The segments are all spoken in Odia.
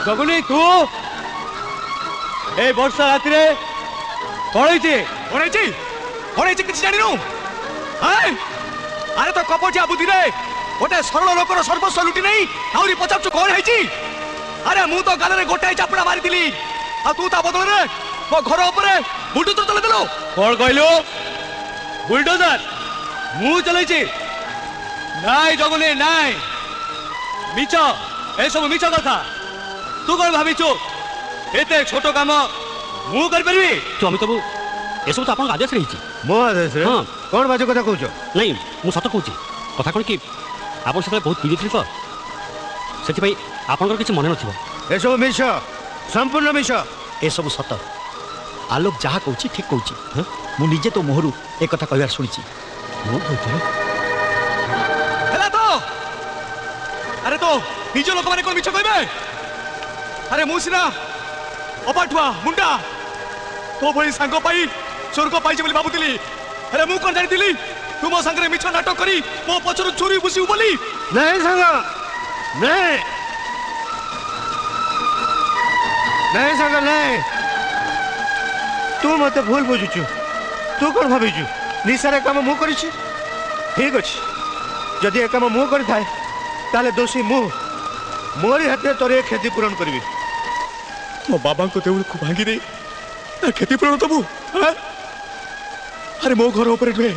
জগনি তু এই বর্ষা রাত্রে পড়াইছে পড়াইছি পড়াইছি কিছু জানিনু হ্যাঁ আরে তো কপটিয়া বুদ্ধি রে গোটে সরল লোকর সর্বস্ব লুটি নেই আউরি পচারছু কোন হইছি আরে মু তো গালরে গোটাই চাপড়া মারিଥିଲି আর তু তা বদଳରେ ମୋ ଘର ଉପରେ ବୁଲଡୋଜର ଚଲେଇ ଦେଲୁ କଣ କହିଲୁ ବୁଲଡୋଜର ମୁଁ ଚଲେଇଛି ନାଇଁ ଜଗୁନି ନାଇଁ ମିଛ ଏସବୁ ମିଛ କଥା ତୁ କଣ ଭାବିଛୁ ଏତେ ଛୋଟ କାମ ମୁଁ କରିପାରିବି ତୁ ଅମିତ ବାବୁ ଏସବୁ ତ ଆପଣଙ୍କ ଆଦେଶରେ ହେଇଛି ମୋ ଆଦେଶରେ ହଁ। କଣ ବାଜେ କଥା କହୁଛ? ନାଇଁ ମୁଁ ସତ କହୁଛି କଥା କ'ଣ କି ଆପଣ ସେତେବେଳେ ବହୁତ ପିଡ଼ିଥିଲେ ତ ସେଥିପାଇଁ ଆପଣଙ୍କର କିଛି ମନେ ନଥିବ ଏସବୁ ମିଛ, ସମ୍ପୂର୍ଣ୍ଣ ମିଛ। ଏସବୁ ସତ। ଆଲୋକ ଯାହା କହୁଛି ଠିକ୍ କହୁଛି। ମୁଁ ନିଜେ ତୋ ମୁହଁରୁ ଏ କଥା କହିବାର ଶୁଣିଛି। ମୁଁ କହୁଥିଲି ହେଲା ତ ଆରେ ତ ନିଜ ଲୋକମାନେ କଣ ମିଛ କହିବେ ଆରେ ମୁଁ ସିନା ଅପାଠୁଆ ମୁଣ୍ଡା ତୋ ଭଳି ସାଙ୍ଗ ପାଇ ସ୍ୱର୍ଗ ପାଇଛି ବୋଲି ଭାବୁଥିଲି ହେଲେ ମୁଁ କଣ ଜାଣିଥିଲି ତୁ ମୋ ସାଙ୍ଗରେ ମିଛ ନାଟକ କରି ମୋ ପଛରୁ ଚୋରି ବୁସିବୁ ବୋଲି ନାଇଁ ସାଙ୍ଗ, ନାଇଁ ନାଇଁ ସାଙ୍ଗ ନାଇଁ। ତୁ ମତେ ଭୁଲ ବୁଝୁଛୁ। ତୁ କଣ ଭାବିଛୁ ନିଶାରେ କାମ ମୁଁ କରିଛି? ଠିକ ଅଛି, ଯଦି ଏ କାମ ମୁଁ କରିଥାଏ ତାହେଲେ ଦୋଷୀ ମୁଁ। ମୋରି ହାତରେ ତୋର ଏ କ୍ଷତି ପୂରଣ କରିବି। ମୋ ବାବାଙ୍କ ଦେଉଳକୁ ଭାଙ୍ଗି ଦେଇ ତା କ୍ଷତିପୂରଣ ଦବୁ ଆରେ ମୋ ଘର ଉପରେ ନୁହେଁ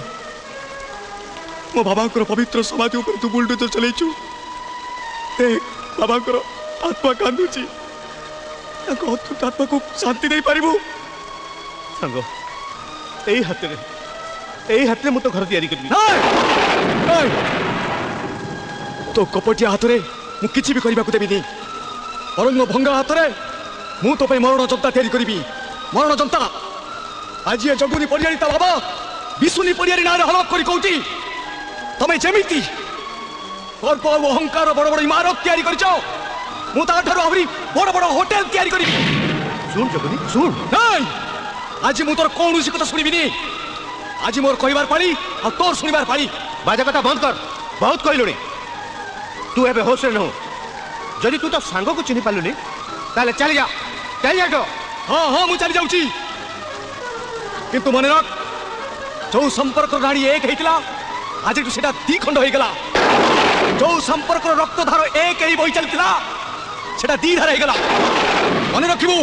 ମୋ ବାବାଙ୍କର ପବିତ୍ର ସମାଧି ଉପରେ ତୁ ବୁଲଡୋଜର ଚଲେଇଛୁ ବାବାଙ୍କର ଆତ୍ମା କାନ୍ଦୁଛି ତାଙ୍କ ଅତୃପ୍ତ ଆତ୍ମାକୁ ଶାନ୍ତି ଦେଇପାରିବୁ ସାଙ୍ଗ ଏଇ ହାତରେ ମୁଁ ତ ଘର ତିଆରି କରିବି। ତୋ କପଟିଆ ହାତରେ ମୁଁ କିଛି ବି କରିବାକୁ ଦେବିନି ବରଂ ମୋ ଭଙ୍ଗା ହାତରେ ମୁଁ ତୋ ପାଇଁ ମରଣ ଯନ୍ତା ତିଆରି କରିବି ମରଣ ଯନ୍ତା ଆଜି ଏ ଜଗୁନି ପଡ଼ିଆରି ତା ବାବା ବିଶୁନି ପଡ଼ିଆରି ନାଁରେ ହଲକ କରି କହୁଛି ତମେ ଯେମିତି ଗର୍ବ ଆଉ ଅହଙ୍କାର ବଡ଼ ବଡ଼ ଇମାରତ ତିଆରି କରିଛ ମୁଁ ତାଠାରୁ ଆହୁରି ବଡ଼ ବଡ଼ ହୋଟେଲ ତିଆରି କରିବି। ଶୁଣ ଜଗନି ଶୁଣ, ନାଇଁ ଆଜି ମୁଁ ତୋର କୌଣସି କଥା ଶୁଣିବିନି ଆଜି ମୋର କହିବାର ପାଳି ଆଉ ତୋର ଶୁଣିବାର ପାଳି। ବାଜା କଥା ବନ୍ଦ କର, ବହୁତ କହିଲୁଣି। ତୁ ଏବେ ହୋସରେ ନୁ। ଯଦି ତୁ ତ ସାଙ୍ଗକୁ ଚିହ୍ନି ପାରିଲୁନି ତାହେଲେ ଚାଲିଯା ତ। ହଁ ହଁ ମୁଁ ଚାଲି ଯାଉଛି କିନ୍ତୁ ମନେ ରଖ ଯୋଉ ସମ୍ପର୍କର ନାଡ଼ି ଏକ ହେଇଥିଲା ଆଜିଠୁ ସେଟା ଦି ଖଣ୍ଡ ହେଇଗଲା ଯୋଉ ସମ୍ପର୍କର ରକ୍ତଧାର ଏକ ହେଇ ବହି ଚାଲିଥିଲା ସେଟା ଦି ଧାର ହେଇଗଲା ମନେ ରଖିବୁ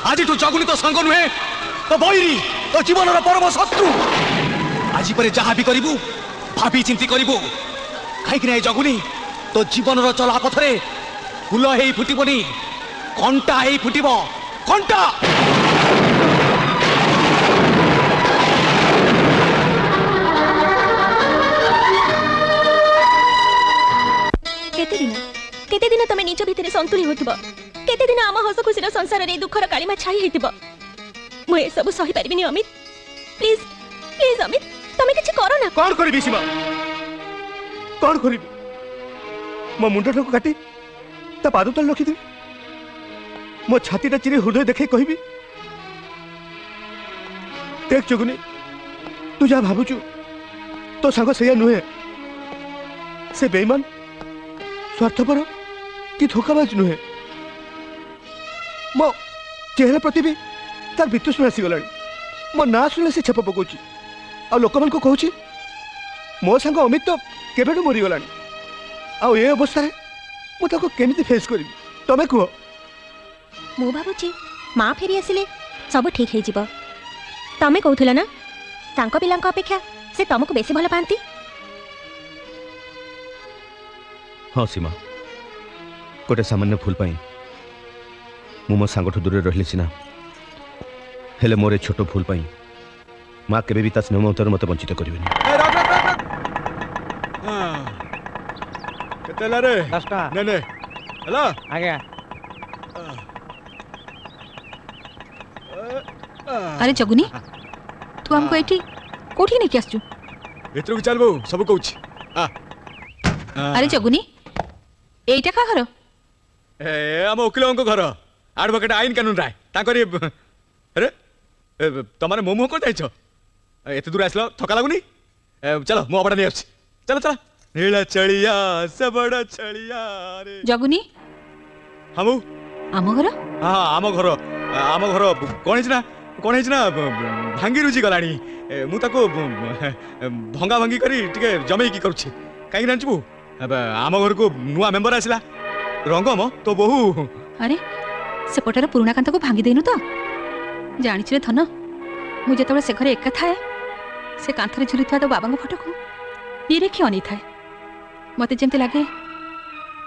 ଆଜିଠୁ ଜଗୁନି ତ ସାଙ୍ଗ ନୁହେଁ ତ ବୈରୀ ତ ଜୀବନର ପରମ ଶତ୍ରୁ ଆଜି ପରେ ଯାହା ବି କରିବୁ ଭାବି ଚିନ୍ତି କରିବୁ କାହିଁକି ନା ଏ ଜଗୁନି ତ ଜୀବନର ଚଲା ପଥରେ ଫୁଲ ହେଇ ଫୁଟିବନି କଣ୍ଟା ହେଇ ଫୁଟିବ କଣ୍ଟା। केते दिन तमे निज भितरे संतुली होतबो केते दिन आम हस खुशीर संसार रे दुखर कालीमा छाई हेतिबो मु ए सब सही पारिबिनी अमित प्लीज प्लीज अमित तमे किछि करो ना। कौन करिबि सीमा, कौन करिबि? मो मुंडटा को काटी ता पाद तल रखि देबि, मो छातीटा चिरे हृदय देखे कहबि देख जगुनी तू जा भाबुचु तो साग सैया नुहे से बेईमान स्वार्थपर कि धोखाबाज नुहे मो चेहरा प्रति भी तार वित्तुष्ण आसीगला मो ना शुणिले से छेप पकाउची आ लोक मान को कहूची मो सांग अमित तो केबेठू मरीगला आ ए अवस्था मु ताको केमिति फेस करिबि तमे कह। मु भाबुची मां फेरी आसिले सब ठीक हे जिवो तमे कहउथला ना तांको पिलांको अपेक्षा से तुमको बेसी भल पांती। हाँ सीमा, गोटे सामान्य भूल पाई मु मो सांगठू दूर रहिले सिना हेले मोरे छोट भूल पाई माँ केबे भी ता स्नेह ममतार मते वंचित करिवेनी। केते रे 10 टा ने ने हेलो ଆଜ୍ଞା अरे जगुनी तू हमको एठी कोठी नहीं आसचु एतरो चलबो सब कहूची अरे जगुनी एटा का घर ए हम वकीलଙ୍କ घर एडवोकेट आईन कानून राय ताकरी अरे तमारे मोमो को जाइछ एते दूर आसलो थका लागुनी चलो मो अपना नहीं आछ चलो चलो नीला चलिया से बड़ा चलिया रे जगुनी हमू ଆମ ଘର ହଁ ଆମ ଘର କଣ ହେଇଛି ନା ଭାଙ୍ଗି ରୁଜି ଗଲାଣି ମୁଁ ତାକୁ ଭଙ୍ଗା ଭଙ୍ଗି କରି ଟିକେ ଜମେଇକି କରୁଛି କାହିଁକି ଜାଣିଛୁ ଆମ ଘରକୁ ନୂଆ ମେମ୍ବର ଆସିଲା ରଙ୍ଗମ ତୋ ବୋହୁ ଆରେ ସେପଟର ପୁରୁଣା କାନ୍ଥକୁ ଭାଙ୍ଗି ଦେଇନୁ ତ ଜାଣିଛୁ ରେ ଧନ ମୁଁ ଯେତେବେଳେ ସେ ଘରେ ଏକା ଥାଏ ସେ କାନ୍ଥରେ ଝୁଲିଥିବା ତୋ ବାବାଙ୍କ ଫଟୋକୁ ନିରେଖି ଅନେଇଥାଏ ମୋତେ ଯେମିତି ଲାଗେ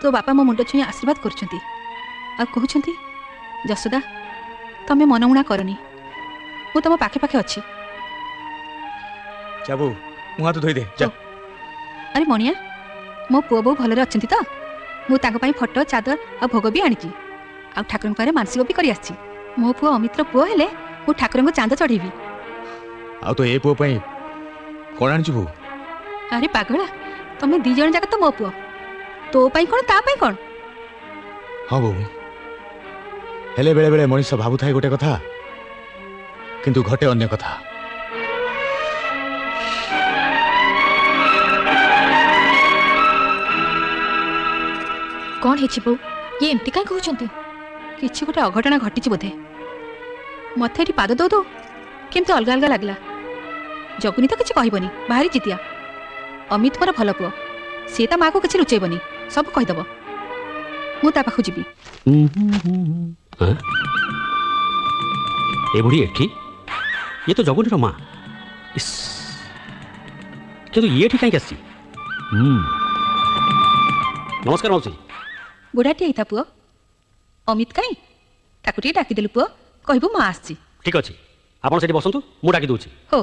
ତୋ ବାପା ମୋ ମୁଣ୍ଡ ଛୁଇଁ ଆଶୀର୍ବାଦ କରୁଛନ୍ତି ଆଉ କହୁଛନ୍ତି ଯଶୋଦା ତମେ ମନମୁଣା କରନି ମୁଁ ତମ ପାଖେ ପାଖେ ଅଛି। ଯାବୁ ମୁଁ ହାତ ଧୋଇଦେ ଯା ଆରେ ମଣିଆ ମୋ ପୁଅ ବୋଉ ଭଲରେ ଅଛନ୍ତି ତ ମୁଁ ତାଙ୍କ ପାଇଁ ଫଟୋ ଚାଦର ଆଉ ଭୋଗ ବି ଆଣିଛି ଆଉ ଠାକୁରଙ୍କ ପାଖରେ ମାନସିକ ବି କରି ଆସିଛି ମୋ ପୁଅ ଅମିତ୍ର ପୁଅ ହେଲେ ମୁଁ ଠାକୁରଙ୍କୁ ଚାନ୍ଦ ଚଢ଼େଇବି। ଆଉ ତ ଏ ପୁଅ ପାଇଁ କଣ ଆଣିଛୁ ବୋଉ? ଆରେ ପାଗଳା ତମେ ଦି ଜଣ ଯାକ ତ ମୋ ପୁଅ ତୋ ପାଇଁ କଣ ତା ପାଇଁ କଣ? ହଁ ବୋଉ ହେଲେ ବେଳେ ବେଳେ ମଣିଷ ଭାବୁଥାଏ ଗୋଟେ କଥା କିନ୍ତୁ ଘଟେ ଅନ୍ୟ କଥା। କଣ ହେଇଛି ବୋଉ ଇଏ ଏମିତି କାହିଁ କହୁଛନ୍ତି? କିଛି ଗୋଟେ ଅଘଟଣା ଘଟିଛି ବୋଧେ ମତେ ଏଠି ପାଦ ଦଉ ଦଉ କେମିତି ଅଲଗା ଅଲଗା ଲାଗିଲା। ଜଗୁନି ତ କିଛି କହିବନି ଭାରି ଜିତିଆ। ଅମିତ ମୋର ଭଲ ପୁଅ ସିଏ ତା ମାଆକୁ କିଛି ଲୁଚେଇବନି ସବୁ କହିଦବ ମୁଁ ତା ପାଖକୁ ଯିବି। ଏ ବୁଢ଼ୀ ଏଠି ଇଏ ତ ଜଗୁନିର ମା ଇସ୍ କିନ୍ତୁ ଇଏ ଏଠି କାହିଁକି ଆସିଛି? ନମସ୍କାର ମାଉସୀ। ବୁଢ଼ାଟି ହେଇଥା ପୁଅ ଅମିତ କାହିଁ ତାକୁ ଟିକେ ଡାକିଦେଲୁ ପୁଅ କହିବୁ ମା ଆସିଛି। ଠିକ୍ ଅଛି ଆପଣ ସେଠି ବସନ୍ତୁ ମୁଁ ଡାକି ଦେଉଛି। ହଉ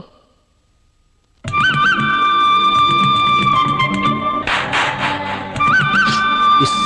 ଇସ୍